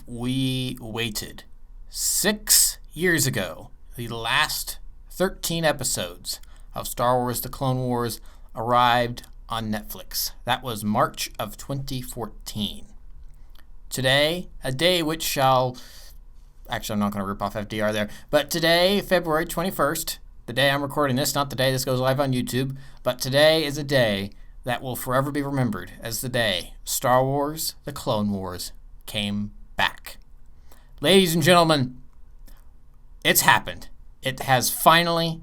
we waited 6 years ago. The last 13 episodes of Star Wars The Clone Wars arrived on Netflix. That was March of 2014. Today, a day which shall... Actually, I'm not going to rip off FDR there. But today, February 21st, the day I'm recording this, not the day this goes live on YouTube, but today is a day that will forever be remembered as the day Star Wars The Clone Wars came back. Ladies and gentlemen, it's happened. It has finally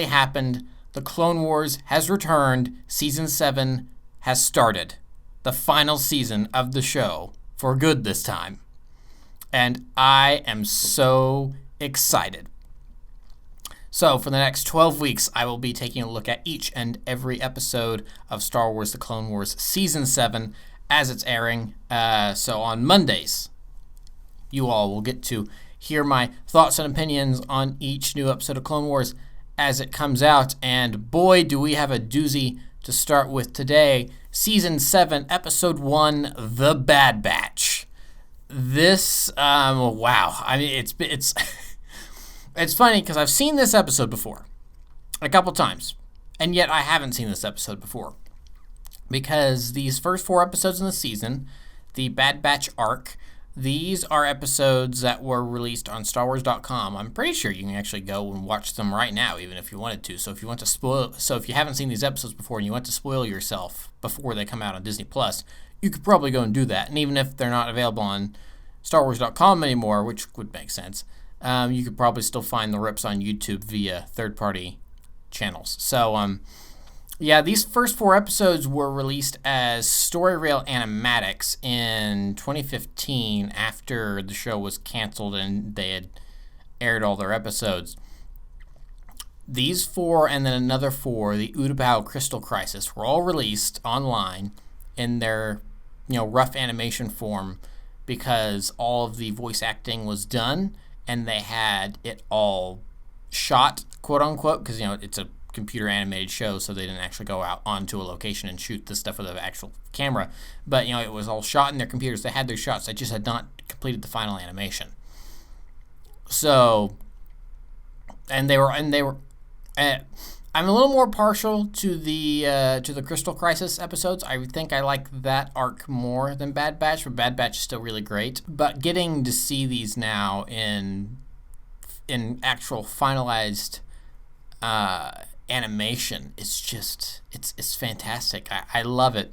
happened. The Clone Wars has returned. Season 7 has started. The final season of the show, for good this time. And I am so excited. So for the next 12 weeks, I will be taking a look at each and every episode of Star Wars The Clone Wars Season 7 as it's airing. So on Mondays, you all will get to hear my thoughts and opinions on each new episode of Clone Wars as it comes out. And boy, do we have a doozy to start with today. Season 7, Episode 1, The Bad Batch. This, wow. I mean, it's it's funny because I've seen this episode before a couple times, and yet I haven't seen this episode before because these first 4 episodes in the season, the Bad Batch arc, these are episodes that were released on StarWars.com. I'm pretty sure you can actually go and watch them right now, even if you wanted to. So if you haven't seen these episodes before and you want to spoil yourself before they come out on Disney Plus, you could probably go and do that. And even if they're not available on StarWars.com anymore, which would make sense, you could probably still find the rips on YouTube via third-party channels. So, yeah, these first 4 episodes were released as StoryRail animatics in 2015 after the show was canceled and they had aired all their episodes. These 4 and then another 4, the Utapau Crystal Crisis, were all released online in their, rough animation form because all of the voice acting was done and they had it all shot, quote unquote, because, it's a computer animated show, so they didn't actually go out onto a location and shoot this stuff with an actual camera. But, it was all shot in their computers. They had their shots. They just had not completed the final animation. So, and they were, I'm a little more partial to the Crystal Crisis episodes. I think I like that arc more than Bad Batch, but Bad Batch is still really great. But getting to see these now in actual finalized animation is just it's fantastic. I love it.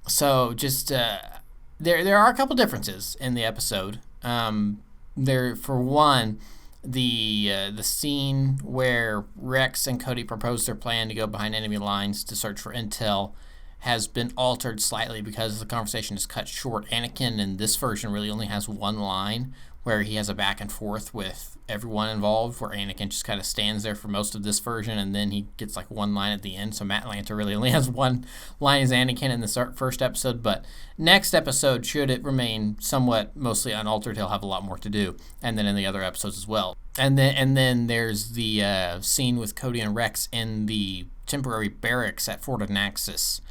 So just there are a couple differences in the episode. There, for one, the scene where Rex and Cody propose their plan to go behind enemy lines to search for intel has been altered slightly because the conversation is cut short. Anakin in this version really only has one line where he has a back and forth with everyone involved, where Anakin just kind of stands there for most of this version, and then he gets like one line at the end. So Matt Lanter really only has one line as Anakin in the first episode, but next episode, should it remain somewhat mostly unaltered, he'll have a lot more to do, and then in the other episodes as well. And then there's the scene with Cody and Rex in the temporary barracks at Fort Anaxis.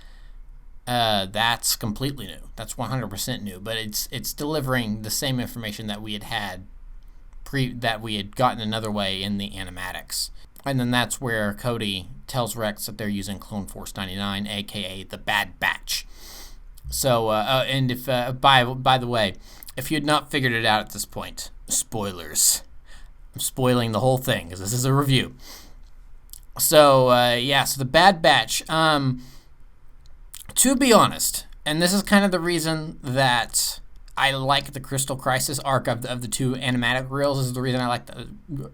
That's completely new. That's 100% new, but it's delivering the same information that we had gotten another way in the animatics. And then that's where Cody tells Rex that they're using Clone Force 99, aka the Bad Batch. So, and if by the way, if you had not figured it out at this point, spoilers. I'm spoiling the whole thing because this is a review. So, so the Bad Batch. To be honest, and this is kind of the reason that I like the Crystal Crisis arc of the 2 animatic reels. This is the reason I like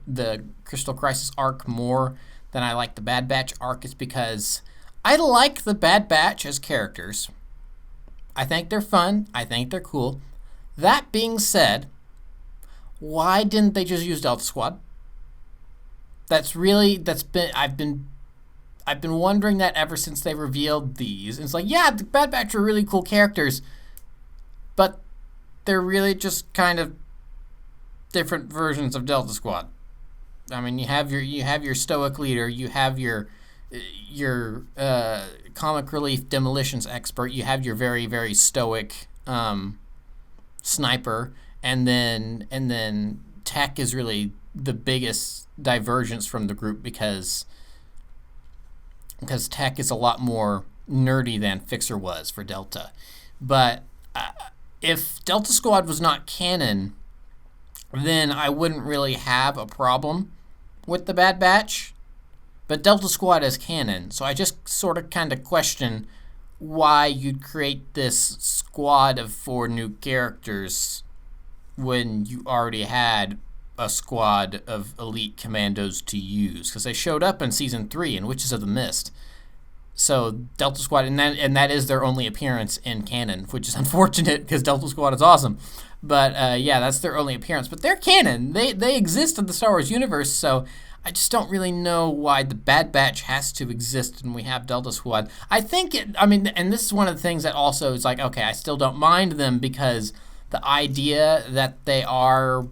the Crystal Crisis arc more than I like the Bad Batch arc, is because I like the Bad Batch as characters. I think they're fun. I think they're cool. That being said, why didn't they just use Delta Squad? I've been wondering that ever since they revealed these. It's like, yeah, the Bad Batch are really cool characters, but they're really just kind of different versions of Delta Squad. I mean, you have your stoic leader, you have your comic relief demolitions expert, you have your very, very stoic sniper, and then Tech is really the biggest divergence from the group because Tech is a lot more nerdy than Fixer was for Delta. But if Delta Squad was not canon, then I wouldn't really have a problem with the Bad Batch. But Delta Squad is canon, so I just sort of kind of question why you'd create this squad of 4 new characters when you already had a squad of elite commandos to use, because they showed up in season 3 in Witches of the Mist. So Delta Squad, and that is their only appearance in canon, which is unfortunate because Delta Squad is awesome. But yeah, that's their only appearance. But they're canon. They exist in the Star Wars universe, so I just don't really know why the Bad Batch has to exist and we have Delta Squad. I think and this is one of the things that also is like, okay, I still don't mind them because the idea that they are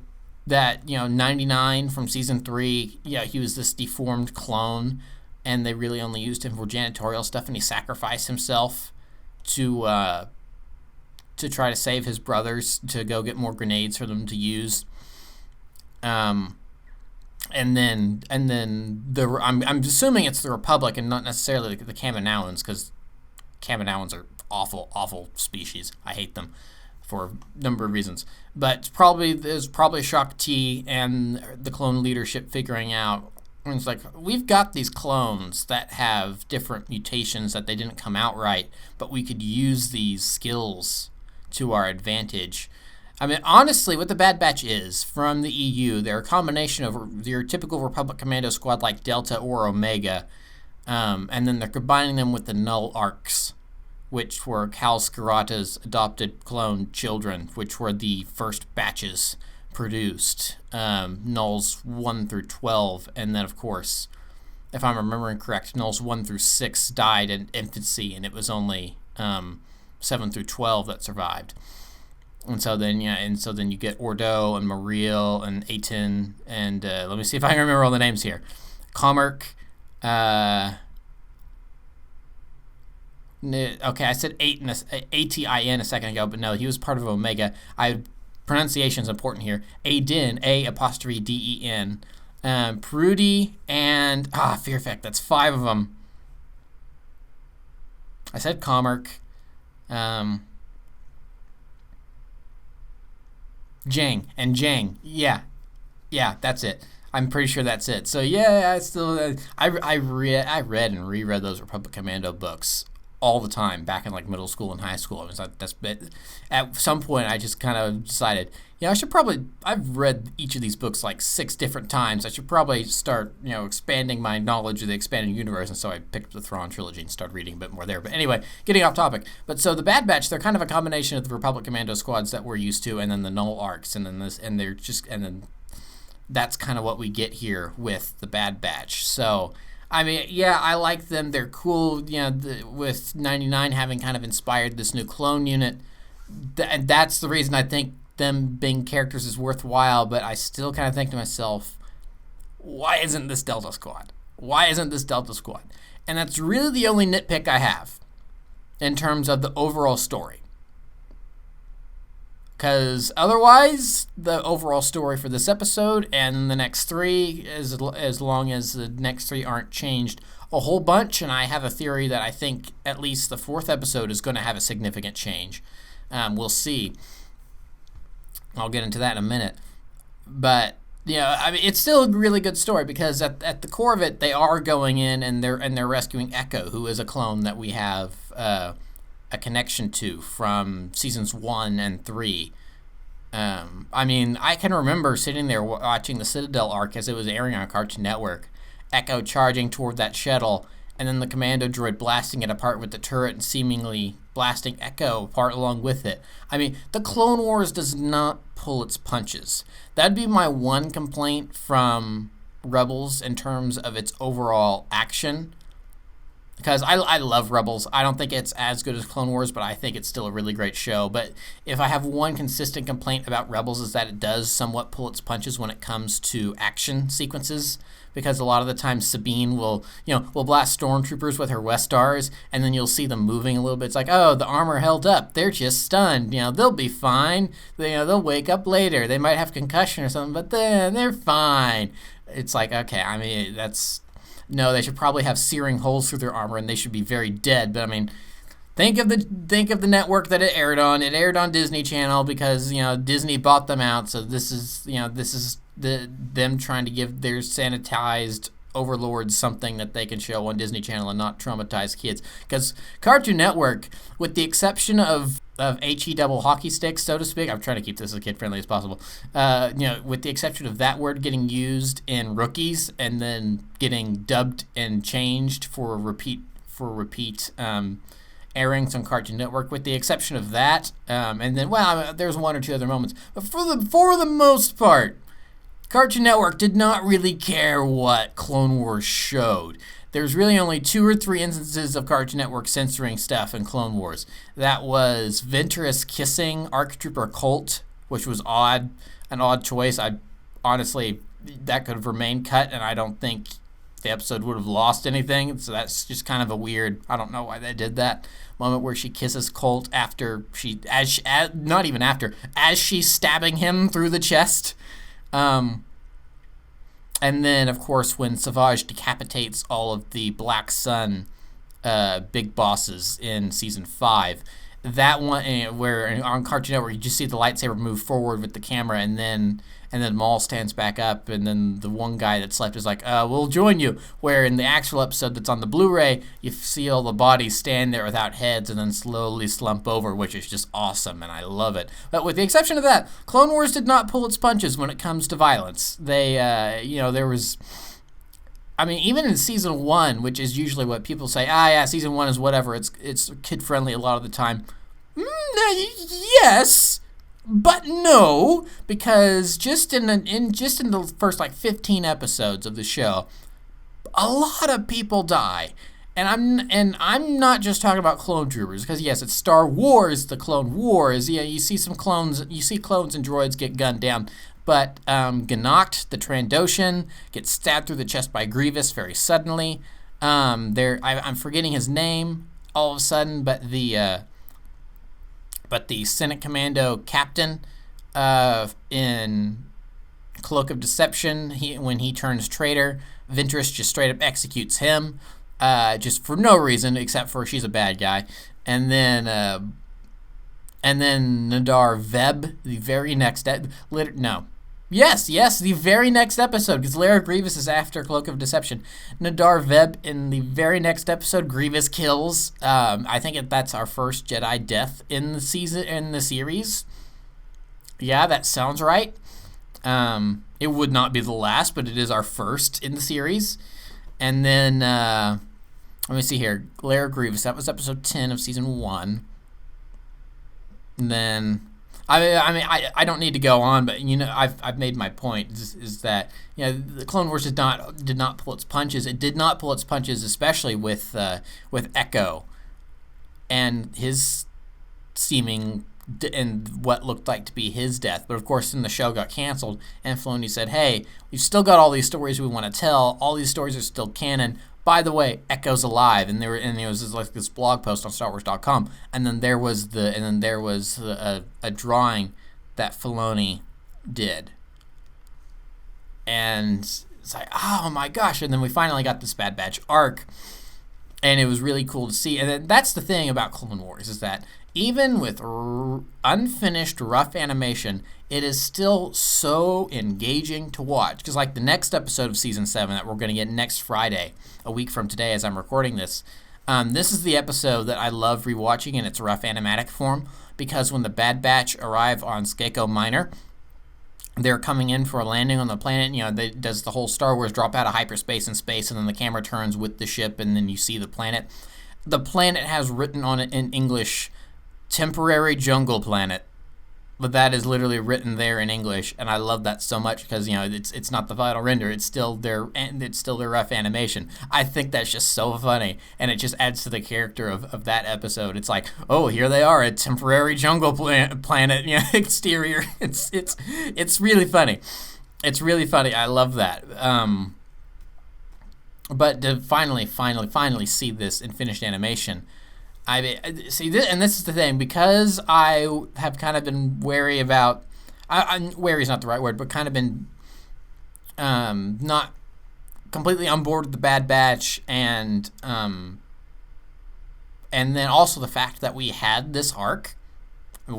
that, 99 from season 3, he was this deformed clone and they really only used him for janitorial stuff and he sacrificed himself to try to save his brothers, to go get more grenades for them to use. And then I'm assuming it's the Republic and not necessarily the Kaminoans, because Kaminoans are awful species. I hate them for a number of reasons. But there's probably Shaak Ti and the clone leadership figuring out, and it's like, we've got these clones that have different mutations that they didn't come out right, but we could use these skills to our advantage. I mean, honestly, what the Bad Batch is from the EU, they're a combination of your typical Republic Commando squad like Delta or Omega, and then they're combining them with the Null Arcs, which were Cal Skirata's adopted clone children, which were the first batches produced, Nulls 1 through 12, and then, of course, if I'm remembering correct, Nulls 1 through 6 died in infancy, and it was only 7 through 12 that survived. And so then you get Ordo and Mariel and Aten and let me see if I can remember all the names here. Comerc. Okay, I said Atin a second ago, but no, he was part of Omega. Pronunciation is important here. Aden, A''Den. Perudi and Fear Effect. That's 5 of them. I said Comerc. Jang. Yeah, that's it. I'm pretty sure that's it. So yeah, I read and reread those Republic Commando books all the time back in like middle school and high school. At some point I just kind of decided, I've read each of these books like 6 different times. I should probably start, expanding my knowledge of the expanded universe. And so I picked up the Thrawn trilogy and started reading a bit more there. But anyway, getting off topic. But so the Bad Batch, they're kind of a combination of the Republic Commando squads that we're used to, and then the Null Arcs, and then that's kind of what we get here with the Bad Batch. So, I mean, yeah, I like them. They're cool. With 99 having kind of inspired this new clone unit, and that's the reason I think them being characters is worthwhile. But I still kind of think to myself, why isn't this Delta Squad? And that's really the only nitpick I have in terms of the overall story. Because otherwise, the overall story for this episode and the next 3, as long as the next 3 aren't changed a whole bunch, and I have a theory that I think at least the 4th episode is going to have a significant change. We'll see. I'll get into that in a minute. But, it's still a really good story because at the core of it, they are going in and they're rescuing Echo, who is a clone that we have a connection to from seasons 1 and 3. I can remember sitting there watching the Citadel arc as it was airing on Cartoon Network, Echo charging toward that shuttle, and then the commando droid blasting it apart with the turret and seemingly blasting Echo apart along with it. I mean, the Clone Wars does not pull its punches. That'd be my one complaint from Rebels in terms of its overall action. because I love Rebels. I don't think it's as good as Clone Wars, but I think it's still a really great show. But if I have one consistent complaint about Rebels is that it does somewhat pull its punches when it comes to action sequences, because a lot of the time Sabine will blast stormtroopers with her Westars, and then you'll see them moving a little bit. It's like, oh, the armor held up. They're just stunned. They'll be fine. They'll wake up later. They might have concussion or something, but then they're fine. It's like, okay, I mean, no, they should probably have searing holes through their armor, and they should be very dead. But I mean, think of the network that it aired on. It aired on Disney Channel because Disney bought them out. So this is them trying to give their sanitized overlords something that they can show on Disney Channel and not traumatize kids. Because Cartoon Network, with the exception of HE double hockey sticks, so to speak, I'm trying to keep this as kid friendly as possible. With the exception of that word getting used in Rookies and then getting dubbed and changed for repeat airings on Cartoon Network, with the exception of that, and then there's one or two other moments, but for the most part, Cartoon Network did not really care what Clone Wars showed. There's really only 2 or 3 instances of Cartoon Network censoring stuff in Clone Wars. That was Ventress kissing ARC Trooper Colt, which was an odd choice. Honestly, that could have remained cut, and I don't think the episode would have lost anything. So that's just kind of a weird, I don't know why they did that, moment where she kisses Colt as she's stabbing him through the chest. And then, of course, when Savage decapitates all of the Black Sun big bosses in Season 5, that one, where on Cartoon Network, you just see the lightsaber move forward with the camera, and then Maul stands back up, and then the one guy that's left is like, we'll join you. Where in the actual episode that's on the Blu-ray, you see all the bodies stand there without heads and then slowly slump over, which is just awesome, and I love it. But with the exception of that, Clone Wars did not pull its punches when it comes to violence. They, there was... I mean, even in Season 1, which is usually what people say, Season 1 is whatever, it's kid-friendly a lot of the time. Yes... But no, because just in the first 15 episodes of the show, a lot of people die, and I'm not just talking about clone troopers, because yes, it's Star Wars, the Clone Wars. Yeah, you see clones and droids get gunned down, but Ganacht, the Trandoshan, gets stabbed through the chest by Grievous very suddenly. I'm forgetting his name all of a sudden, but the Senate Commando captain in Cloak of Deception, when he turns traitor, Ventress just straight up executes him, just for no reason except for she's a bad guy. And then Nadar Veb, the very next the very next episode, because Lara Grievous is after Cloak of Deception. Nadar Veb, in the very next episode, Grievous kills. I think that's our first Jedi death in the series. Yeah, that sounds right. It would not be the last, but it is our first in the series. And then, let me see here. Lara Grievous, that was episode 10 of season 1. And then... I don't need to go on, but I've made my point. Is that the Clone Wars did not pull its punches. It did not pull its punches, especially with Echo and his seeming and what looked like to be his death. But of course, then the show got canceled, and Filoni said, "Hey, we've still got all these stories we want to tell. All these stories are still canon. By the way, Echo's alive." And there was this blog post on StarWars.com, and then there was a drawing that Filoni did, and it's like, oh my gosh! And then we finally got this Bad Batch arc, and it was really cool to see. And then that's the thing about Clone Wars, is that even with unfinished rough animation, it is still so engaging to watch. Because the next episode of Season 7 that we're going to get next Friday, a week from today as I'm recording this, this is the episode that I love rewatching in its rough animatic form, because when the Bad Batch arrive on Skako Minor, they're coming in for a landing on the planet. Does the whole Star Wars drop out of hyperspace and space, and then the camera turns with the ship, and then you see the planet. The planet has written on it in English, "Temporary Jungle Planet." but that is literally written there in English, and I love that so much because it's not the final render; it's still their rough animation. I think that's just so funny, and it just adds to the character of that episode. It's like, oh, here they are, a temporary jungle planet, exterior. It's really funny. It's really funny. I love that. But to finally see this in finished animation. See this, and this is the thing, because I have kind of been wary about. Wary is not the right word, but kind of been not completely on board with the Bad Batch, and then also the fact that we had this arc. It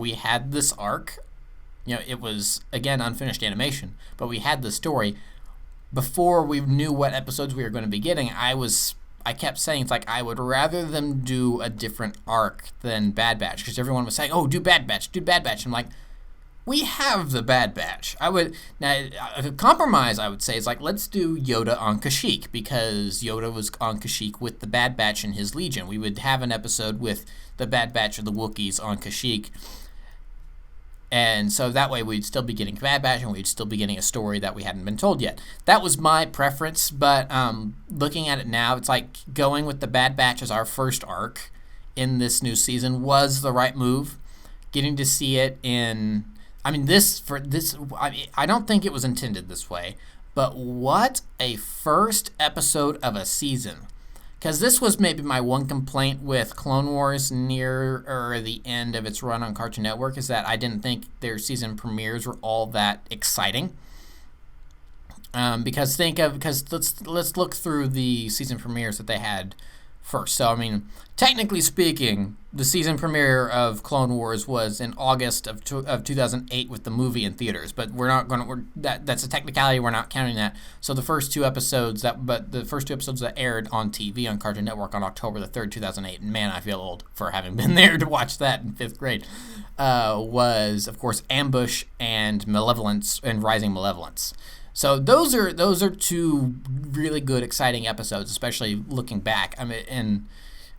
was again unfinished animation, but we had the story before we knew what episodes we were going to be getting. I kept saying, it's like, I would rather them do a different arc than Bad Batch, because everyone was saying, oh, do Bad Batch. I'm like, we have the Bad Batch. A compromise, I would say, is like, let's do Yoda on Kashyyyk, because Yoda was on Kashyyyk with the Bad Batch and his Legion. We would have an episode with the Bad Batch of the Wookiees on Kashyyyk, and so that way we'd still be getting Bad Batch, and we'd still be getting a story that we hadn't been told yet. That was my preference, but looking at it now, it's like going with the Bad Batch as our first arc in this new season was the right move. Getting to see it in, I don't think it was intended this way, but what a first episode of a season. Because this was maybe my one complaint with Clone Wars near the end of its run on Cartoon Network, is that I didn't think their season premieres were all that exciting. Because let's look through the season premieres that they had first. So, technically speaking, the season premiere of Clone Wars was in August of 2008 with the movie in theaters, but that's a technicality, we're not counting that. So the first two episodes that aired on TV on Cartoon Network on October the 3rd, 2008, and man, I feel old for having been there to watch that in 5th grade, was, of course, Ambush and Malevolence and Rising Malevolence. So those are two really good, exciting episodes, especially looking back. And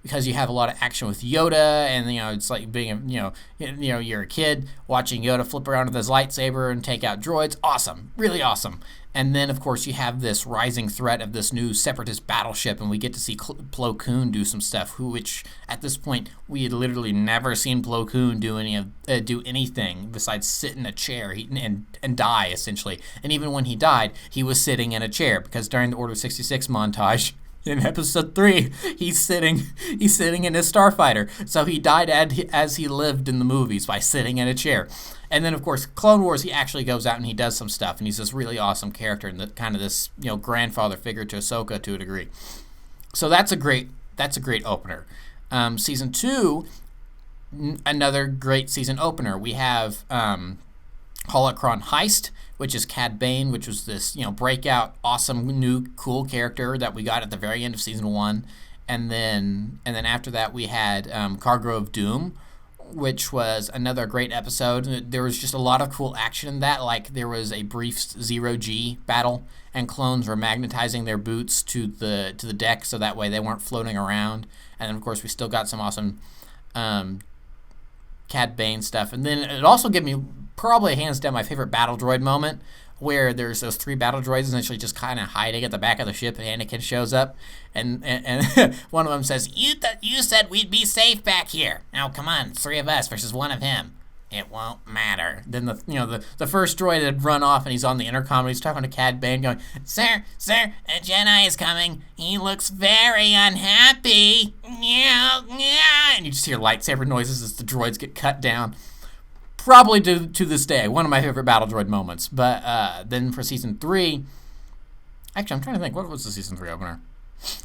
because you have a lot of action with Yoda, and it's like being you're a kid watching Yoda flip around with his lightsaber and take out droids. Awesome, really awesome. And then, of course, you have this rising threat of this new separatist battleship, and we get to see Plo Koon do some stuff, which at this point we had literally never seen Plo Koon do anything besides sit in a chair and die, essentially. And even when he died, he was sitting in a chair, because during the Order 66 montage in episode 3, he's sitting in his starfighter. So he died as he lived in the movies, by sitting in a chair. And then, of course, Clone Wars, he actually goes out and he does some stuff, and he's this really awesome character, and kind of this grandfather figure to Ahsoka to a degree. So that's a great opener. Season 2, another great season opener. We have Holocron Heist, which is Cad Bane, which was this breakout, awesome, new, cool character that we got at the very end of season 1, and then after that we had Cargo of Doom, which was another great episode. There was just a lot of cool action in that. Like, there was a brief zero-G battle, and clones were magnetizing their boots to the deck, so that way they weren't floating around. And then, of course, we still got some awesome Cad Bane stuff. And then it also gave me probably hands down my favorite battle droid moment, where there's those 3 battle droids essentially just kind of hiding at the back of the ship, and Anakin shows up, and one of them says, you said we'd be safe back here. Now, come on, 3 of us versus 1 of him. It won't matter. Then the first droid had run off, and he's on the intercom, and he's talking to Cad Bane, going, Sir, a Jedi is coming. He looks very unhappy. Yeah. And you just hear lightsaber noises as the droids get cut down. Probably to this day, one of my favorite battle droid moments. But then for season 3, actually, I'm trying to think, what was the season 3 opener?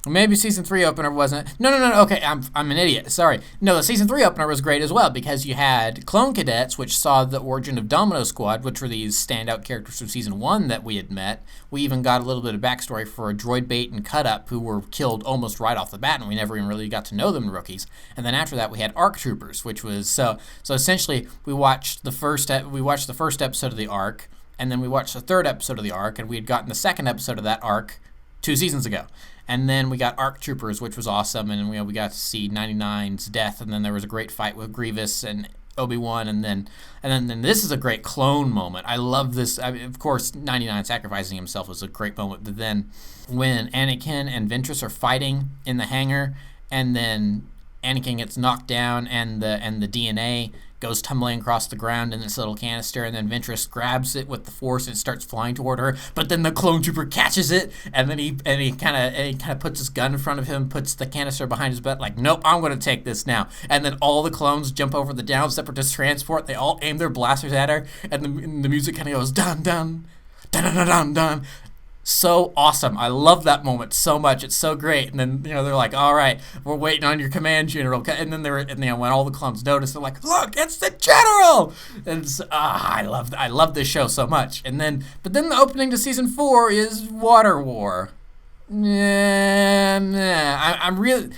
Maybe season 3 opener wasn't. No. Okay, I'm an idiot. Sorry. No, the season 3 opener was great as well, because you had Clone Cadets, which saw the origin of Domino Squad, which were these standout characters from season 1 that we had met. We even got a little bit of backstory for Droid Bait and Cut Up, who were killed almost right off the bat, and we never even really got to know them rookies. And then after that, we had ARC Troopers, which was so essentially we watched the first episode of the ARC, and then we watched the 3rd episode of the ARC, and we had gotten the 2nd episode of that ARC 2 seasons ago. And then we got ARC Troopers, which was awesome, and we got to see 99's death, and then there was a great fight with Grievous and Obi-Wan, and then this is a great clone moment. I love this. I mean, of course, 99 sacrificing himself was a great moment, but then when Anakin and Ventress are fighting in the hangar, and then Anakin gets knocked down, and the DNA goes tumbling across the ground in this little canister, and then Ventress grabs it with the Force and starts flying toward her. But then the clone trooper catches it, and then he kind of puts his gun in front of him, puts the canister behind his butt, like, nope, I'm going to take this now. And then all the clones jump over the down separatist transport. They all aim their blasters at her, and the music kind of goes dun dun dun dun dun dun. So awesome. I love that moment so much. It's so great. And then, they're like, all right, we're waiting on your command, General. And then when all the clones notice, they're like, look, it's the General. And I love this show so much. But then the opening to season 4 is Water War. I'm really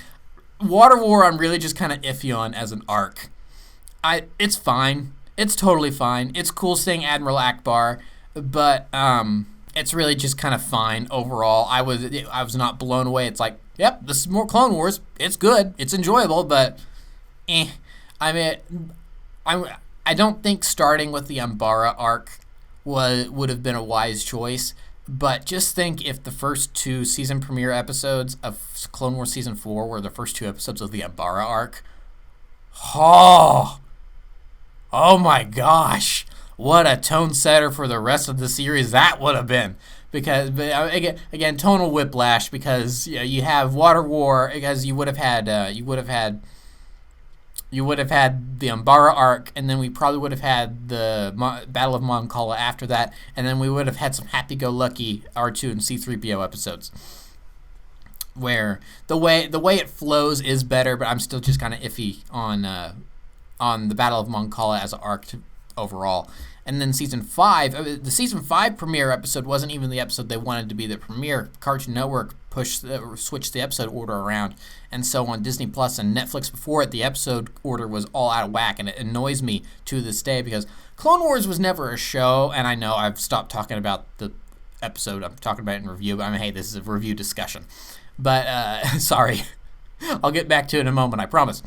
Water War. I'm really just kind of iffy on as an arc. It's fine. It's totally fine. It's cool seeing Admiral Akbar, but it's really just kind of fine overall. I was not blown away. It's like, yep, this is more Clone Wars. It's good. It's enjoyable, but I mean, I don't think starting with the Umbara arc would have been a wise choice. But just think if the first 2 season premiere episodes of Clone Wars Season 4 were the first 2 episodes of the Umbara arc. Oh my gosh. What a tone setter for the rest of the series that would have been. Because, again, tonal whiplash, because you have Water War, because you would have had the Umbara arc, and then we probably would have had the Battle of Mon Cala after that, and then we would have had some happy-go-lucky R2 and C-3PO episodes, where the way it flows is better, but I'm still just kind of iffy on the Battle of Mon Cala as an arc overall. And then season 5, the season 5 premiere episode wasn't even the episode they wanted to be the premiere. Cartoon Network switched the episode order around, and so on Disney Plus and Netflix before it, the episode order was all out of whack, and it annoys me to this day because Clone Wars was never a show, and I know I've stopped talking about the episode. I'm talking about it in review, but hey, this is a review discussion. But sorry, I'll get back to it in a moment, I promise.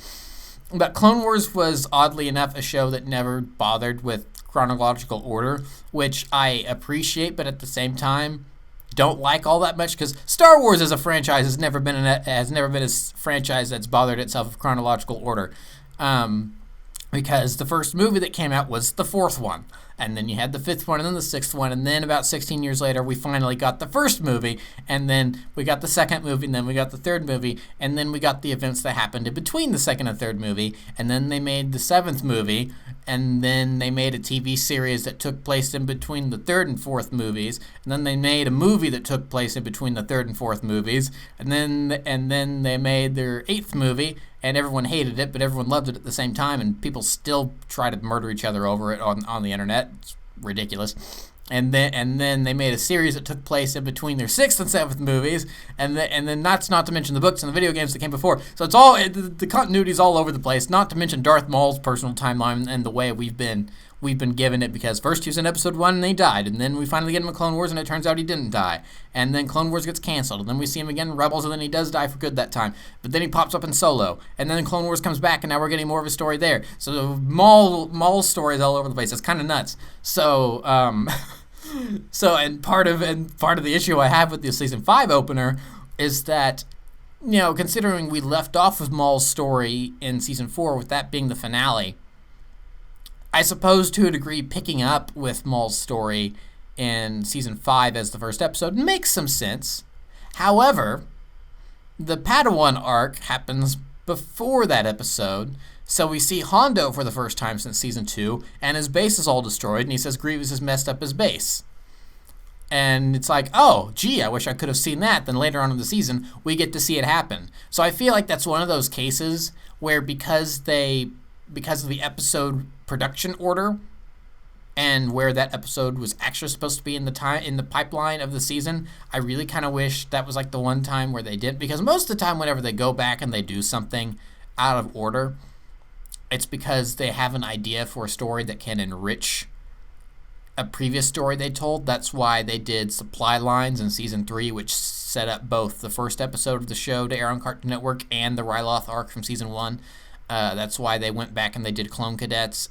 But Clone Wars was, oddly enough, a show that never bothered with chronological order, which I appreciate, but at the same time don't like all that much, because Star Wars as a franchise has never been a franchise that's bothered itself with chronological order, because the first movie that came out was the 4th one, and then you had the 5th one, and then the 6th one, and then about 16 years later we finally got the first movie, and then we got the second movie, and then we got the third movie, and then we got the events that happened in between the second and third movie, and then they made the 7th movie, and then they made a TV series that took place in between the 3rd and 4th movies, and then they made a movie that took place in between the 3rd and 4th movies, and then they made their 8th movie, and everyone hated it, but everyone loved it at the same time, and people still try to murder each other over it on the internet. It's ridiculous. And then they made a series that took place in between their 6th and 7th movies, and then that's not to mention the books and the video games that came before. So it's all the continuity's all over the place. Not to mention Darth Maul's personal timeline and the way we've been given it, because first he was in episode 1 and he died, and then we finally get him in Clone Wars and it turns out he didn't die, and then Clone Wars gets canceled, and then we see him again in Rebels, and then he does die for good that time, but then he pops up in Solo, and then Clone Wars comes back, and now we're getting more of a story there. So Maul's story is all over the place. It's kind of nuts. So part of the issue I have with the season 5 opener is that, considering we left off with Maul's story in season 4, with that being the finale, I suppose to a degree picking up with Maul's story in season 5 as the first episode makes some sense. However, the Padawan arc happens before that episode, so we see Hondo for the first time since season 2, and his base is all destroyed, and he says Grievous has messed up his base. And it's like, oh, gee, I wish I could have seen that. Then later on in the season, we get to see it happen. So I feel like that's one of those cases where because of the episode production order and where that episode was actually supposed to be in the pipeline of the season, I really kind of wish that was like the one time where they did, because most of the time whenever they go back and they do something out of order, it's because they have an idea for a story that can enrich a previous story they told. That's why they did Supply Lines in season 3, which set up both the first episode of the show to air on Cartoon Network and the Ryloth arc from season 1. That's why they went back and they did Clone Cadets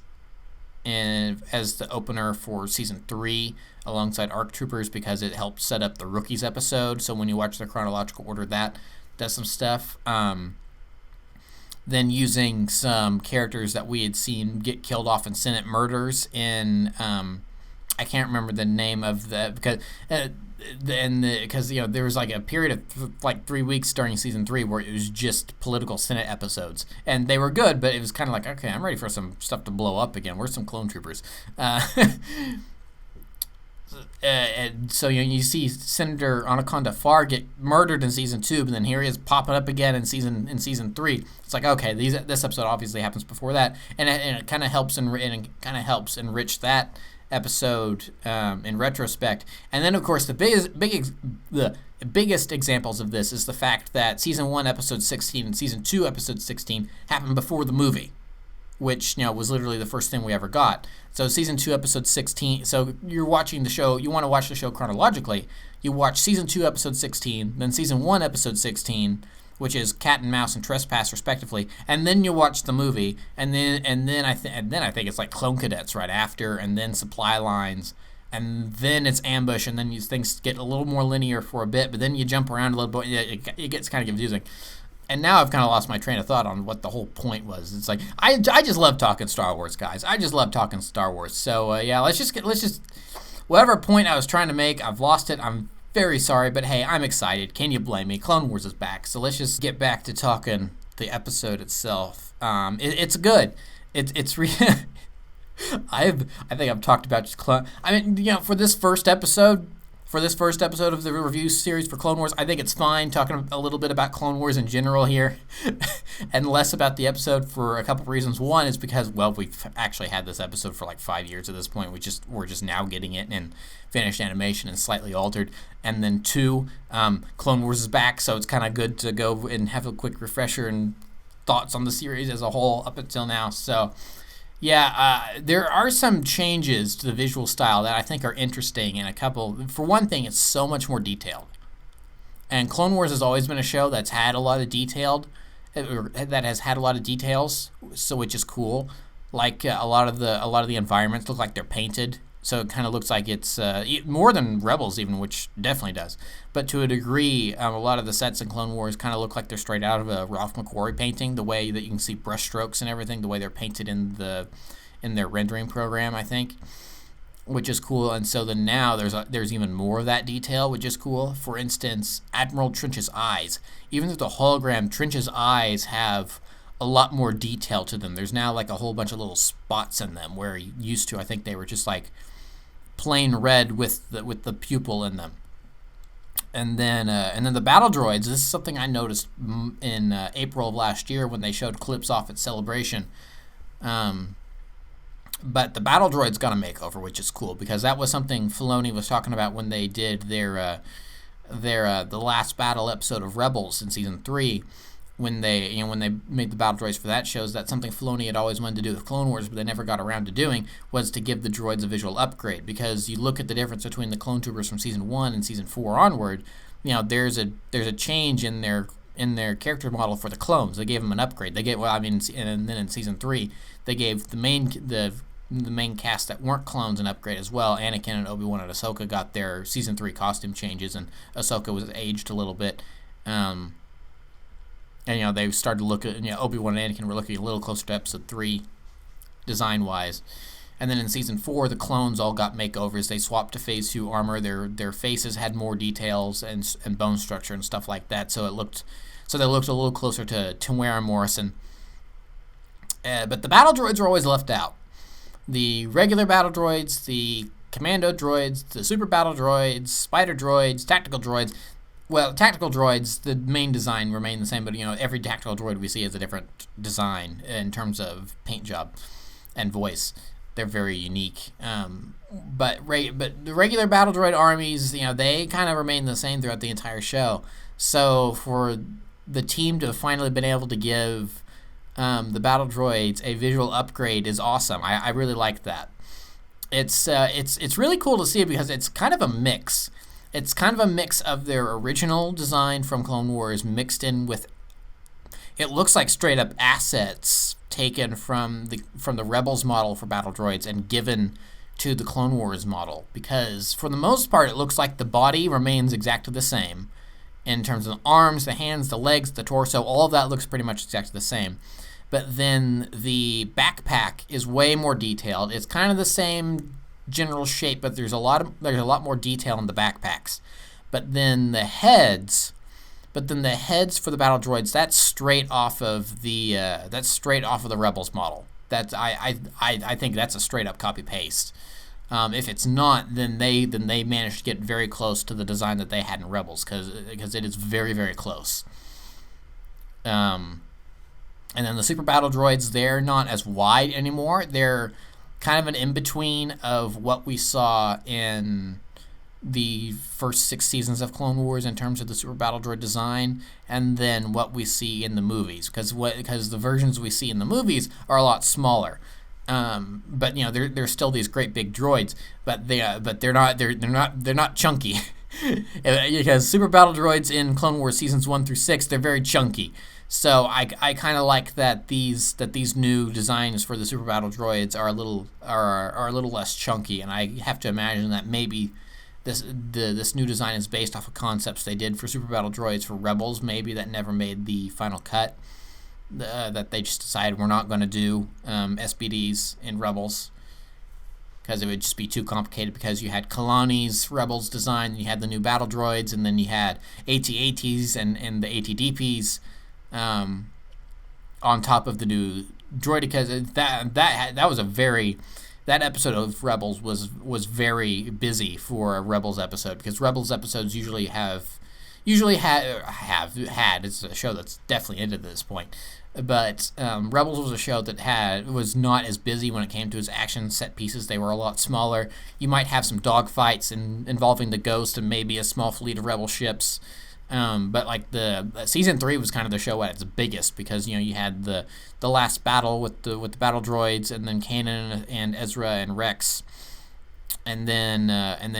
as the opener for season 3 alongside ARC Troopers, because it helped set up the Rookies episode. So when you watch the chronological order, that does some stuff. Then using some characters that we had seen get killed off in Senate Murders in I can't remember the name of the because there was like a period of like 3 weeks during season 3 where it was just political Senate episodes, and they were good, but it was kind of like, okay, I'm ready for some stuff to blow up again. Where's some clone troopers? And so you see Senator Anaconda Farr get murdered in season 2, but then here he is popping up again in season 3. It's like, okay, this episode obviously happens before that, and it kind of helps enrich that episode in retrospect. And then of course the biggest examples of this is the fact that season 1 episode 16 and season 2 episode 16 happened before the movie, which was literally the first thing we ever got. So season 2 episode 16, so you're watching the show, you want to watch the show chronologically, you watch season 2 episode 16, then season 1 episode 16, which is Cat and Mouse and Trespass respectively, and then you watch the movie, and then I think it's like Clone Cadets right after, and then Supply Lines, and then it's Ambush, and then things get a little more linear for a bit, but then you jump around a little bit. It gets kind of confusing. And now I've kind of lost my train of thought on what the whole point was. It's like, I just love talking Star Wars, guys. I just love talking Star Wars. So yeah, let's just whatever point I was trying to make, I've lost it. I'm very sorry, but hey, I'm excited. Can you blame me? Clone Wars is back. So let's just get back to talking the episode itself. It's good. It's I think I've talked about just Clone. I mean, for this first episode of the review series for Clone Wars, I think it's fine talking a little bit about Clone Wars in general here and less about the episode for a couple of reasons. One is because, well, we've actually had this episode for like 5 years at this point. We're just now getting it in finished animation and slightly altered. And then 2, Clone Wars is back, so it's kind of good to go and have a quick refresher and thoughts on the series as a whole up until now. So yeah, there are some changes to the visual style that I think are interesting, and a couple. For one thing, it's so much more detailed. And Clone Wars has always been a show that's had a lot of has had a lot of details, so which is cool. Like a lot of the environments look like they're painted, so it kind of looks like it's more than Rebels even, which definitely does. But to a degree, a lot of the sets in Clone Wars kind of look like they're straight out of a Ralph McQuarrie painting. The way that you can see brushstrokes and everything, the way they're painted in their rendering program, I think, which is cool. And so then now there's even more of that detail, which is cool. For instance, Admiral Trench's eyes. Even with the hologram, Trench's eyes have a lot more detail to them. There's now like a whole bunch of little spots in them, where used to I think they were just like plain red with the pupil in them. And then the battle droids. This is something I noticed in April of last year when they showed clips off at Celebration. But the battle droids got a makeover, which is cool, because that was something Filoni was talking about when they did their the last battle episode of Rebels in season 3. When they made the battle droids for that shows, that's something Filoni had always wanted to do with Clone Wars, but they never got around to doing, was to give the droids a visual upgrade. Because you look at the difference between the clone troopers from season 1 and season 4 onward, there's a change in their character model for the clones. They gave them an upgrade. And then in season 3, they gave the main cast that weren't clones an upgrade as well. Anakin and Obi-Wan and Ahsoka got their season 3 costume changes, and Ahsoka was aged a little bit. And they started to look at, Obi-Wan and Anakin were looking a little closer to episode 3 design-wise. And then in season 4, the clones all got makeovers. They swapped to phase 2 armor. Their faces had more details and bone structure and stuff like that. So they looked a little closer to Temuera Morrison. But the battle droids are always left out. The regular battle droids, the commando droids, the super battle droids, spider droids, tactical droids. Well, tactical droids, the main design remain the same, but every tactical droid we see has a different design in terms of paint job and voice. They're very unique. But the regular battle droid armies, they kind of remain the same throughout the entire show. So for the team to have finally been able to give the battle droids a visual upgrade is awesome. I really like that. It's really cool to see it, because it's kind of a mix. It's kind of a mix of their original design from Clone Wars mixed in with... it looks like straight up assets taken from the Rebels model for battle droids and given to the Clone Wars model, because for the most part it looks like the body remains exactly the same in terms of the arms, the hands, the legs, the torso. All of that looks pretty much exactly the same. But then the backpack is way more detailed. It's kind of the same general shape, but there's a lot more detail in the backpacks. But then the heads for the battle droids, that's straight off of the Rebels model. That's I think that's a straight up copy paste. If it's not, then they managed to get very close to the design that they had in Rebels, because it is very, very close. And then the super battle droids, they're not as wide anymore. They're kind of an in-between of what we saw in the first 6 seasons of Clone Wars in terms of the super battle droid design, and then what we see in the movies, because the versions we see in the movies are a lot smaller. But they're still these great big droids, but they're not chunky. Because super battle droids in Clone Wars seasons 1 through 6, they're very chunky. So I kind of like that these new designs for the super battle droids are a little less chunky, and I have to imagine that maybe this new design is based off of concepts they did for super battle droids for Rebels, maybe that never made the final cut. That they just decided we're not going to do SBDs in Rebels because it would just be too complicated, because you had Kalani's Rebels design, and you had the new battle droids, and then you had AT-ATs and the AT-DPs on top of the new droid, because that episode of Rebels was very busy for a Rebels episode, because Rebels episodes usually had it's a show that's definitely ended at this point, but Rebels was a show that was not as busy when it came to its action set pieces. They were a lot smaller. You might have some dogfights involving the Ghost and maybe a small fleet of Rebel ships. But like the season 3 was kind of the show at its biggest, because you had the last battle with the battle droids, and then Kanan and Ezra and Rex, and then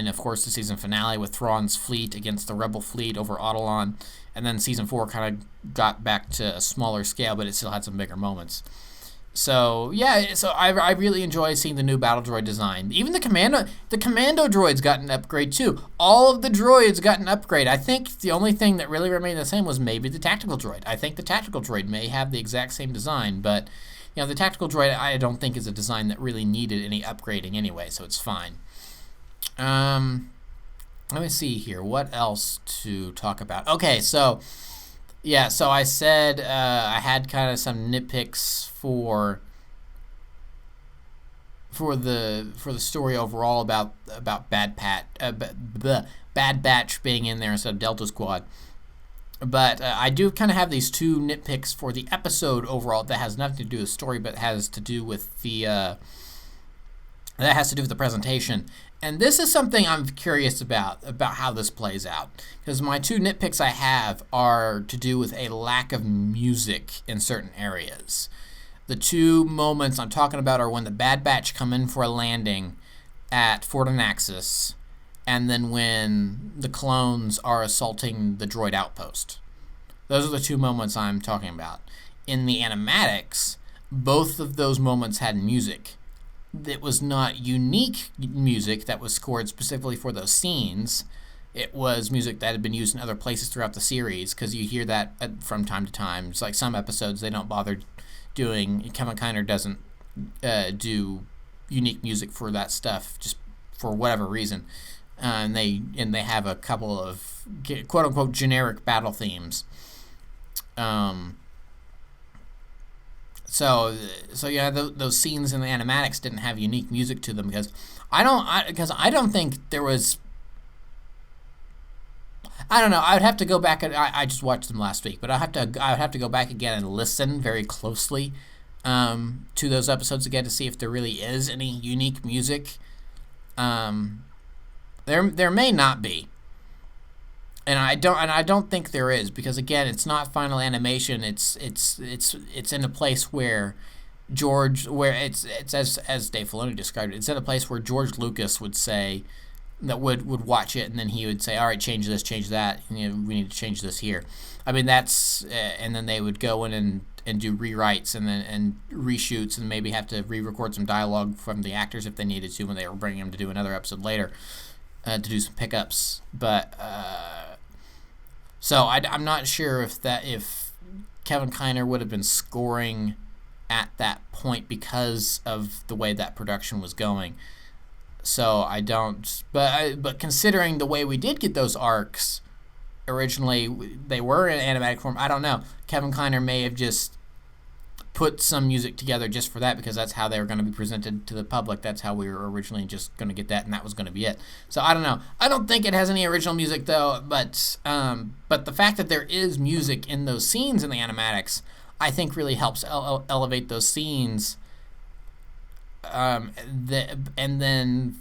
of course the season finale with Thrawn's fleet against the Rebel fleet over Autolon, and then season 4 kind of got back to a smaller scale, but it still had some bigger moments. So yeah, I really enjoy seeing the new battle droid design. Even the commando droids got an upgrade too. All of the droids got an upgrade. I think the only thing that really remained the same was maybe the tactical droid. I think the tactical droid may have the exact same design, but the tactical droid I don't think is a design that really needed any upgrading anyway, so it's fine. Let me see here. What else to talk about? Okay, so I said I had kind of some nitpicks for the story overall about Bad Batch being in there instead of Delta Squad. But I do kind of have these two nitpicks for the episode overall that has nothing to do with the story, but has to do with the presentation. And this is something I'm curious about how this plays out, because my two nitpicks I have are to do with a lack of music in certain areas. The two moments I'm talking about are when the Bad Batch come in for a landing at Fort Anaxis, and then when the clones are assaulting the droid outpost. Those are the two moments I'm talking about. In the animatics, both of those moments had music. It was not unique music that was scored specifically for those scenes. It was music that had been used in other places throughout the series, because you hear that from time to time. It's like some episodes they don't bother doing. Kevin Kiner doesn't do unique music for that stuff, just for whatever reason. And they have a couple of quote unquote generic battle themes. So yeah, those scenes in the animatics didn't have unique music to them, because I don't think there was. I don't know. I would have to go back and I just watched them last week, but I would have to go back again and listen very closely to those episodes again to see if there really is any unique music. There may not be. And I don't think there is, because again, it's not final animation. It's in a place where it's as Dave Filoni described it. It's in a place where George Lucas would say, that would watch it, and then he would say, all right, change this, change that, we need to change this here. I mean, that's and then they would go in and do rewrites and reshoots, and maybe have to re-record some dialogue from the actors if they needed to when they were bringing them to do another episode later, to do some pickups. But so I'm not sure if Kevin Kiner would have been scoring at that point because of the way that production was going. So I don't, but considering the way we did get those arcs originally, they were in animatic form. I don't know. Kevin Kiner may have just put some music together just for that, because that's how they were going to be presented to the public. That's how we were originally just going to get that, and that was going to be it. So I don't know. I don't think it has any original music though, but the fact that there is music in those scenes in the animatics, I think really helps elevate those scenes. And then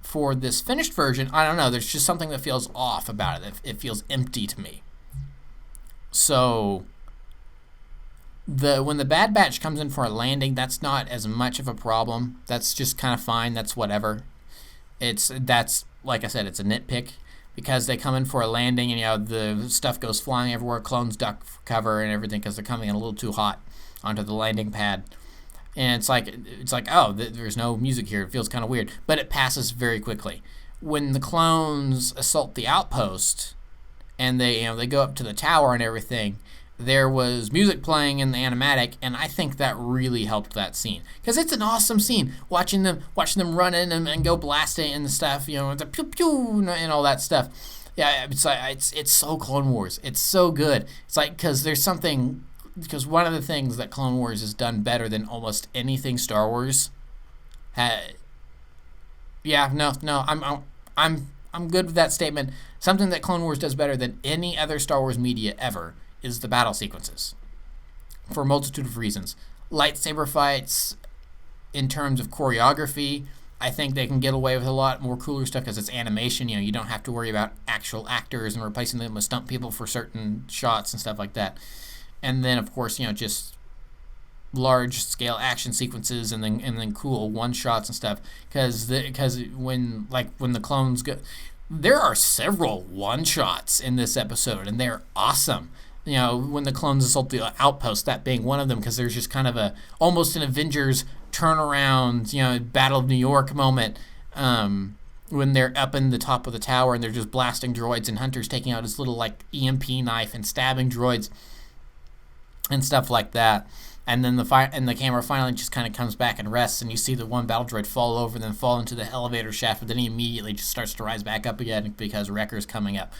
for this finished version, I don't know, there's just something that feels off about it. It feels empty to me. So when the Bad Batch comes in for a landing, that's not as much of a problem. That's just kind of fine. That's whatever. That's like I said, it's a nitpick, because they come in for a landing and the stuff goes flying everywhere. Clones duck for cover and everything because they're coming in a little too hot onto the landing pad. And it's like, oh, there's no music here. It feels kind of weird, but it passes very quickly. When the clones assault the outpost and they go up to the tower and everything, there was music playing in the animatic, and I think that really helped that scene, because it's an awesome scene. Watching them run in and go blasting and stuff, the pew pew and all that stuff. Yeah, it's so Clone Wars. It's so good. It's like, because one of the things that Clone Wars has done better than almost anything Star Wars I'm good with that statement. Something that Clone Wars does better than any other Star Wars media ever is the battle sequences, for a multitude of reasons. Lightsaber fights, in terms of choreography, I think they can get away with a lot more cooler stuff because it's animation. You don't have to worry about actual actors and replacing them with stunt people for certain shots and stuff like that. And then, of course, just large-scale action sequences, and then cool one-shots and stuff. Because when the clones go, there are several one-shots in this episode, and they're awesome. When the clones assault the outpost, that being one of them, because there's just kind of almost an Avengers turnaround, Battle of New York moment, when they're up in the top of the tower and they're just blasting droids, and Hunter's taking out his little EMP knife and stabbing droids and stuff like that. And then the camera finally just kind of comes back and rests, and you see the one battle droid fall over and then fall into the elevator shaft, but then he immediately just starts to rise back up again because Wrecker's coming up.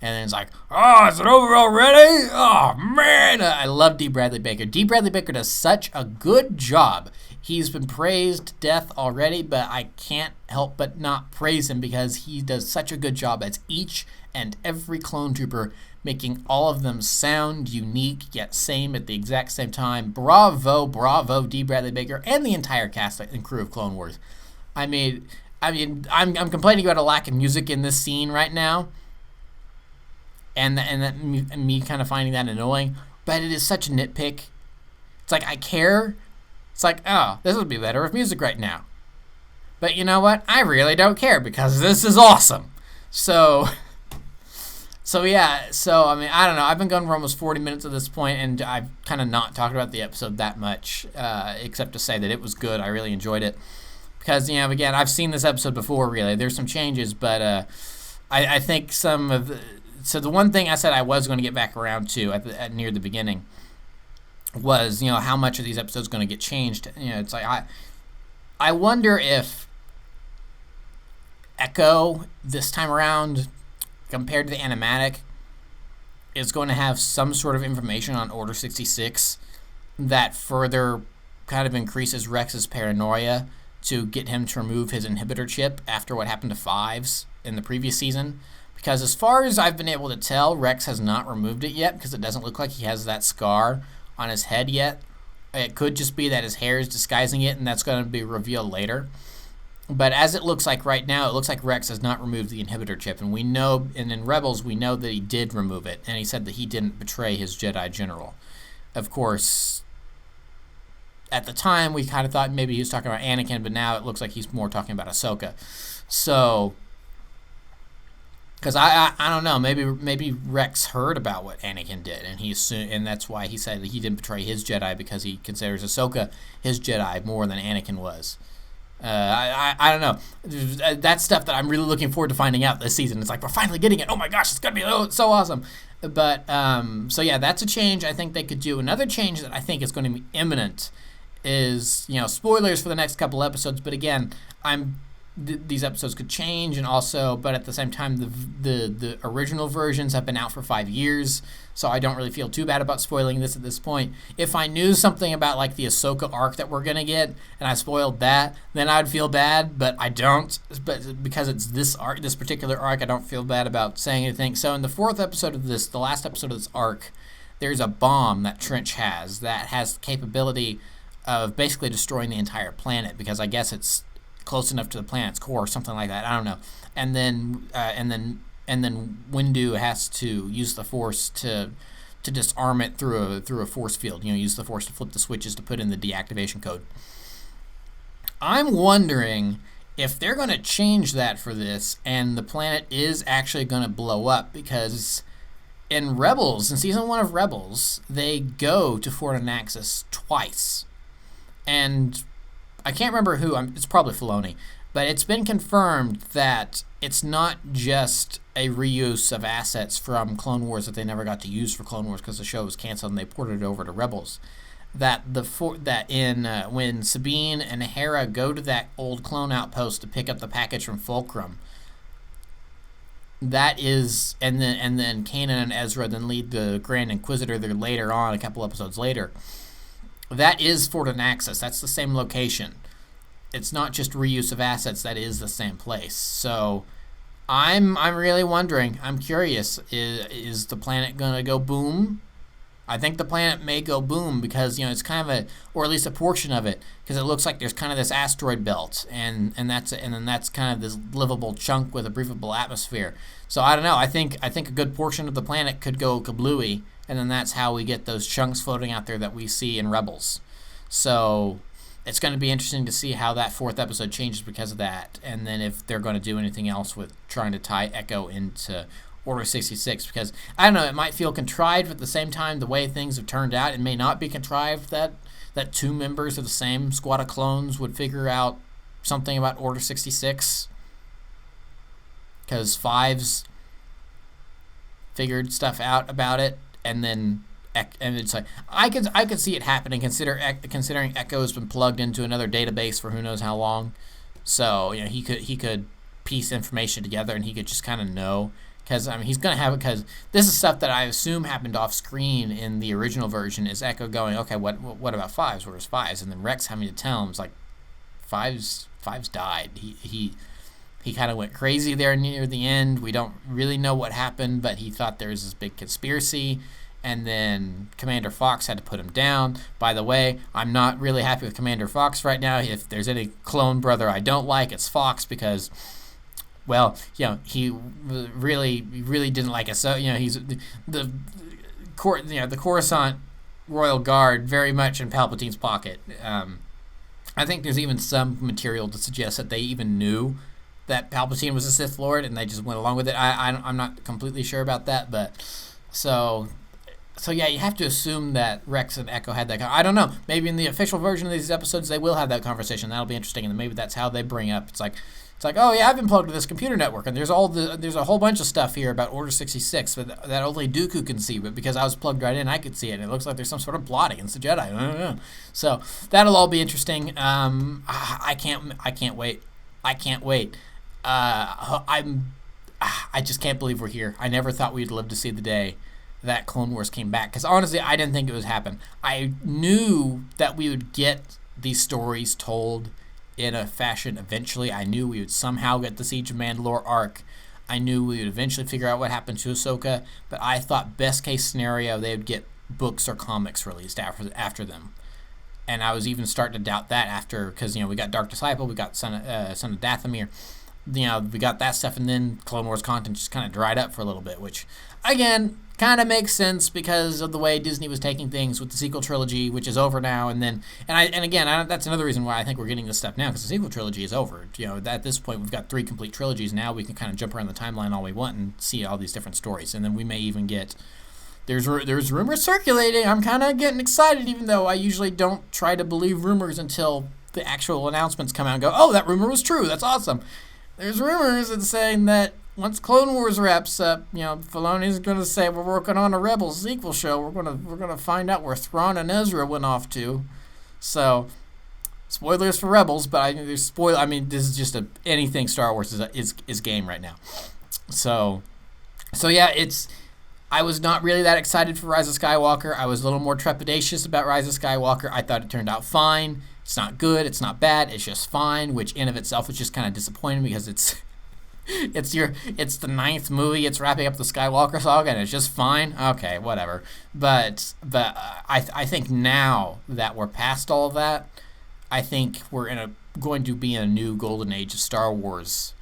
And then it's like, oh, is it over already? Oh, man. I love D. Bradley Baker. D. Bradley Baker does such a good job. He's been praised to death already, but I can't help but not praise him because he does such a good job as each and every clone trooper, making all of them sound unique yet same at the exact same time. Bravo, bravo, D. Bradley Baker and the entire cast and crew of Clone Wars. I'm complaining about a lack of music in this scene right now, and me kind of finding that annoying, but it is such a nitpick. It's like I care. It's like, oh, this would be better with music right now. But you know what? I really don't care because this is awesome. So yeah, I don't know. I've been going for almost 40 minutes at this point, and I've kind of not talked about the episode that much, except to say that it was good. I really enjoyed it. Because, again, I've seen this episode before, really. There's some changes, but I think some of the... So the one thing I said I was going to get back around to at near the beginning was, how much of these episodes going to get changed. It's like, I wonder if Echo this time around, compared to the animatic, is going to have some sort of information on Order 66 that further kind of increases Rex's paranoia to get him to remove his inhibitor chip after what happened to Fives in the previous season. Because as far as I've been able to tell, Rex has not removed it yet, because it doesn't look like he has that scar on his head yet. It could just be that his hair is disguising it, and that's going to be revealed later. But as it looks like right now, it looks like Rex has not removed the inhibitor chip. And we know, and in Rebels, we know that he did remove it. And he said that he didn't betray his Jedi general. Of course, at the time we kind of thought maybe he was talking about Anakin, but now it looks like he's more talking about Ahsoka. So, because I don't know, maybe Rex heard about what Anakin did, and that's why he said that he didn't betray his Jedi, because he considers Ahsoka his Jedi more than Anakin was. I don't know. That's stuff that I'm really looking forward to finding out this season. It's like, we're finally getting it. Oh my gosh, it's gonna be so awesome. But so yeah, that's a change I think they could do. Another change that I think is going to be imminent is, spoilers for the next couple episodes. But again, these episodes could change, and also, but at the same time, the original versions have been out for 5 years, so I don't really feel too bad about spoiling this at this point. If I knew something about like the Ahsoka arc that we're gonna get, and I spoiled that, then I'd feel bad, but I don't. But because it's this particular arc, I don't feel bad about saying anything. So in the 4th episode of this, the last episode of this arc, there's a bomb that Trench has that has the capability of basically destroying the entire planet, because I guess it's close enough to the planet's core or something like that. I don't know. And then Windu has to use the Force to disarm it through a force field. Use the Force to flip the switches to put in the deactivation code. I'm wondering if they're going to change that for this, and the planet is actually going to blow up, because in season 1 of Rebels, they go to Fort Anaxis twice. And I can't remember who. It's probably Filoni. But it's been confirmed that it's not just a reuse of assets from Clone Wars that they never got to use for Clone Wars because the show was canceled and they ported it over to Rebels. When Sabine and Hera go to that old clone outpost to pick up the package from Fulcrum, that is, and then Kanan and Ezra then lead the Grand Inquisitor there later on, a couple episodes later. That is Fort Anaxis. That's the same location. It's not just reuse of assets. That is the same place. So I'm really wondering. I'm curious. Is the planet gonna go boom? I think the planet may go boom because it's kind of or at least a portion of it, because it looks like there's kind of this asteroid belt, and then that's kind of this livable chunk with a breathable atmosphere. So I don't know. I think a good portion of the planet could go kablooey, and then that's how we get those chunks floating out there that we see in Rebels. So it's going to be interesting to see how that 4th episode changes because of that, and then if they're going to do anything else with trying to tie Echo into Order 66, because I don't know, it might feel contrived, but at the same time, the way things have turned out, it may not be contrived that 2 members of the same squad of clones would figure out something about Order 66, because Fives figured stuff out about it, and it's like I could see it happening, considering Echo has been plugged into another database for who knows how long. So he could piece information together, and he could just kind of know, because he's gonna have it, because this is stuff that I assume happened off screen in the original version. Is Echo going, okay, what about Fives? Where's Fives? And then Rex having to tell him, it's like Fives died. He kind of went crazy there near the end. We don't really know what happened, but he thought there was this big conspiracy, and then Commander Fox had to put him down. By the way, I'm not really happy with Commander Fox right now. If there's any clone brother I don't like, it's Fox, because, well, he really didn't like us. So, he's the Coruscant Royal Guard very much in Palpatine's pocket. I think there's even some material to suggest that they even knew that Palpatine was a Sith Lord, and they just went along with it. I'm not completely sure about that, but so yeah, you have to assume that Rex and Echo had that. I don't know. Maybe in the official version of these episodes, they will have that conversation. That'll be interesting, and maybe that's how they bring up. It's like, oh yeah, I've been plugged to this computer network, and there's a whole bunch of stuff here about Order 66 that only Dooku can see, but because I was plugged right in, I could see it. And it looks like there's some sort of plot against the Jedi. I don't know. So that'll all be interesting. I can't wait. I just can't believe we're here. I never thought we'd live to see the day that Clone Wars came back, because honestly, I didn't think it would happen. I knew that we would get these stories told in a fashion eventually. I knew we would somehow get the Siege of Mandalore arc. I knew we would eventually figure out what happened to Ahsoka, but I thought best case scenario they would get books or comics released after them. And I was even starting to doubt that after, because we got Dark Disciple, we got Son of Dathomir, we got that stuff, and then Clone Wars content just kind of dried up for a little bit, which, again, kind of makes sense because of the way Disney was taking things with the sequel trilogy, which is over now. And then, that's another reason why I think we're getting this stuff now, because the sequel trilogy is over. At this point, we've got 3 complete trilogies. Now we can kind of jump around the timeline all we want and see all these different stories. And then we may even get... There's rumors circulating. I'm kind of getting excited, even though I usually don't try to believe rumors until the actual announcements come out and go, oh, that rumor was true. That's awesome. There's rumors that's saying that once Clone Wars wraps up, Filoni's going to say we're working on a Rebels sequel show. We're gonna find out where Thrawn and Ezra went off to. So, spoilers for Rebels, but this is just anything Star Wars is game right now. So yeah, I was not really that excited for Rise of Skywalker. I was a little more trepidatious about Rise of Skywalker. I thought it turned out fine. It's not good. It's not bad. It's just fine, which in of itself is just kind of disappointing because it's the 9th movie. It's wrapping up the Skywalker saga, and it's just fine. Okay, whatever. But I think now that we're past all of that, I think we're going to be in a new golden age of Star Wars.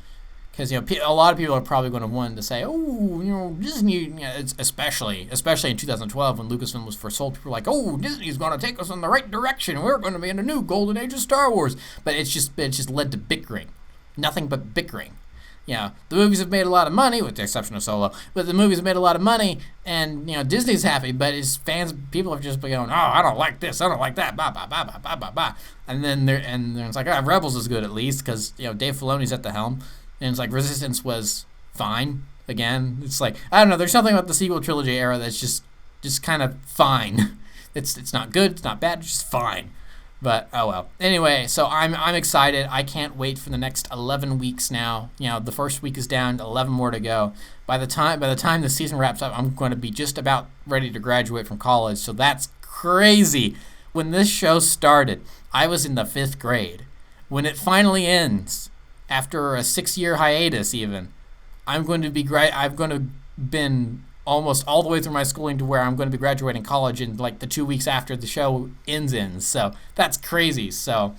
Because a lot of people are probably going to want to say, oh, Disney, especially in 2012 when Lucasfilm was first sold, people were like, oh, Disney's going to take us in the right direction. We're going to be in a new golden age of Star Wars. But it's just led to bickering, nothing but bickering. The movies have made a lot of money, with the exception of Solo. But the movies have made a lot of money, and Disney's happy. But its fans, people have just been going, oh, I don't like this, I don't like that, bah bah bah bah bah bah bah. And then it's like, Rebels is good at least because Dave Filoni's at the helm. And it's like Resistance was fine. Again, it's like, I don't know. There's something about the sequel trilogy era that's just kind of fine. It's not good. It's not bad. It's just fine. But oh well. Anyway, so I'm excited. I can't wait for the next 11 weeks now. The first week is down, 11 more to go. By the time the season wraps up, I'm going to be just about ready to graduate from college. So that's crazy. When this show started, I was in the 5th grade. When it finally ends, after a 6-year hiatus even, I'm going to been almost all the way through my schooling to where I'm going to be graduating college in like the 2 weeks after the show ends. So that's crazy. So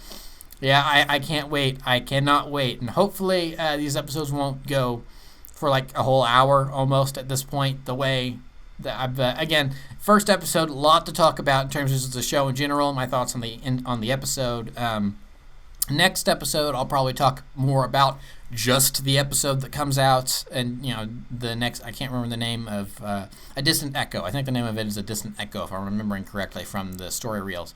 yeah, I can't wait. I cannot wait. And hopefully these episodes won't go for like a whole hour almost at this point, the way that I've, again, first episode, a lot to talk about in terms of the show in general, my thoughts on the episode. Next episode, I'll probably talk more about just the episode that comes out, and the next, I can't remember the name of A Distant Echo. I think the name of it is A Distant Echo, if I'm remembering correctly from the story reels.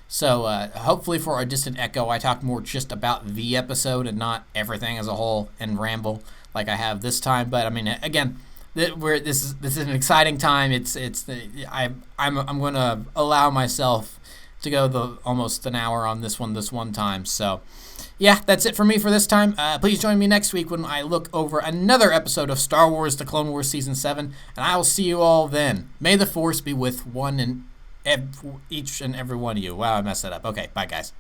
So hopefully for A Distant Echo, I talk more just about the episode and not everything as a whole and ramble like I have this time. But I mean, again, this is an exciting time. I'm going to allow myself to go almost an hour on this one time. So yeah, that's it for me for this time. Please join me next week when I look over another episode of Star Wars: The Clone Wars Season 7, and I will see you all then. May the Force be with each and every one of you. Wow, I messed that up. Okay, bye guys.